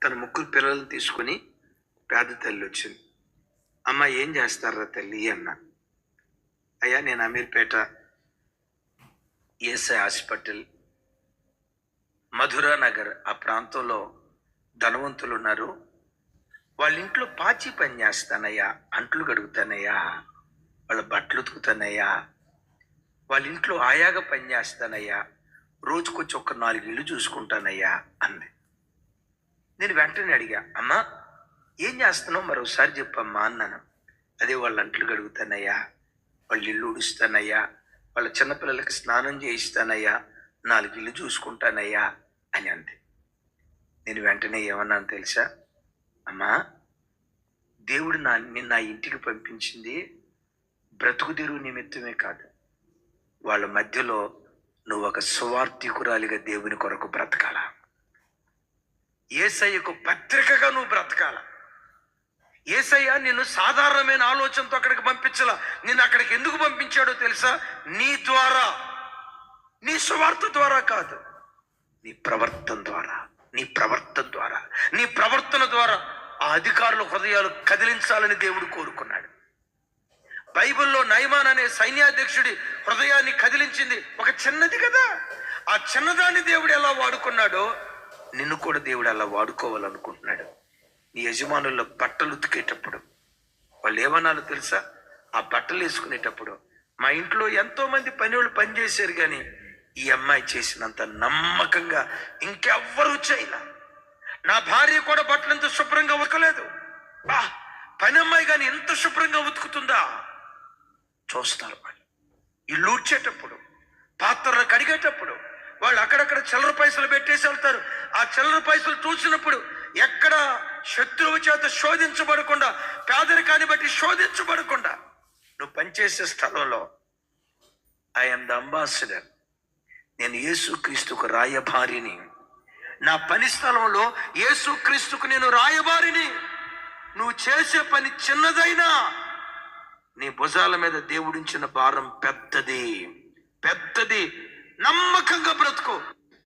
తన ముగ్గురు పిల్లల్ని తీసుకుని పేద తల్లి వచ్చింది. అమ్మ ఏం చేస్తారా తల్లి అన్న. అయ్యా నేను అమీర్పేట ఏఎస్ఐ హాస్పిటల్ మధురా నగర్ ఆ ప్రాంతంలో ధనవంతులు ఉన్నారు, వాళ్ళ ఇంట్లో పాచి పని చేస్తానయ్యా, అంట్లు కడుగుతానయ్యా, వాళ్ళ బట్టలు ఉతుకుతానయ్యా, వాళ్ళ ఇంట్లో ఆయాగా పని చేస్తానయ్యా, రోజుకొచ్చి ఒక 4 ఇళ్ళు చూసుకుంటానయ్యా అంది. నేను వెంటనే అడిగా, అమ్మా ఏం చేస్తున్నావు మరోసారి చెప్పమ్మా అన్నాను. అదే వాళ్ళ అంట్లు కడుగుతానయ్యా, వాళ్ళ ఇల్లు ఉడుస్తానయ్యా, వాళ్ళ చిన్నపిల్లలకి స్నానం చేయిస్తానయ్యా, 4 ఇళ్ళు చూసుకుంటానయ్యా అని అంది. నేను వెంటనే ఏమన్నాను తెలుసా? అమ్మా దేవుడు నిన్న ఇంటికి పంపించింది బ్రతుకు తెరువు నిమిత్తమే కాదు, వాళ్ళ మధ్యలో నువ్వు ఒక సువార్థికురాలిగా దేవుని కొరకు బ్రతకాల, యేసయ్యకు పత్రికగా నువ్వు బ్రతకాల. యేసయ్య నిన్ను సాధారణమైన ఆలోచనతో అక్కడికి పంపించాల. నిన్ను అక్కడికి ఎందుకు పంపించాడో తెలుసా? నీ ద్వారా, నీ సువార్త ద్వారా కాదు, నీ ప్రవర్తన ద్వారా, నీ ప్రవర్తన ద్వారా ఆ అధికారుల హృదయాలు కదిలించాలని దేవుడు కోరుకున్నాడు. బైబిల్లో నయమాన్ అనే సైన్యాధ్యక్షుడి హృదయాన్ని కదిలించింది ఒక చిన్నది కదా. ఆ చిన్నదాన్ని దేవుడు ఎలా వాడుకున్నాడో నిన్ను కూడా దేవుడు అలా వాడుకోవాలనుకుంటున్నాడు. నీ యజమానుల్లో బట్టలు ఉతికేటప్పుడు వాళ్ళు ఏమన్నాలో తెలుసా? ఆ బట్టలు వేసుకునేటప్పుడు, మా ఇంట్లో ఎంతో మంది పనివాళ్ళు పనిచేశారు కానీ ఈ అమ్మాయి చేసినంత నమ్మకంగా ఇంకెవ్వరూ చేయలే. నా భార్య కూడా బట్టలు ఎంత శుభ్రంగా ఉతకలేదు, పని అమ్మాయి కానీ ఎంత శుభ్రంగా ఉతుకుతుందా చూస్తారు. వాళ్ళు ఇల్లు ఊడ్చేటప్పుడు, పాత్రలు కడిగేటప్పుడు వాళ్ళు అక్కడక్కడ చిల్లర పైసలు పెట్టేసి వెళ్తారు. ఆ చిల్లర పైసలు చూసినప్పుడు ఎక్కడ శత్రువు చేత శోధించబడకుండా, పేదరికాన్ని బట్టి శోధించబడకుండా నువ్వు పనిచేసే స్థలంలో ఐఎమ్ ద అంబాసిడర్, నేను యేసుక్రీస్తుకు రాయబారిని, నా పని స్థలంలో యేసుక్రీస్తుకు నేను రాయబారిని. నువ్వు చేసే పని చిన్నదైనా నీ భుజాల మీద దేవుడించిన భారం పెద్దది. నమ్మకంగా బ్రతుకు.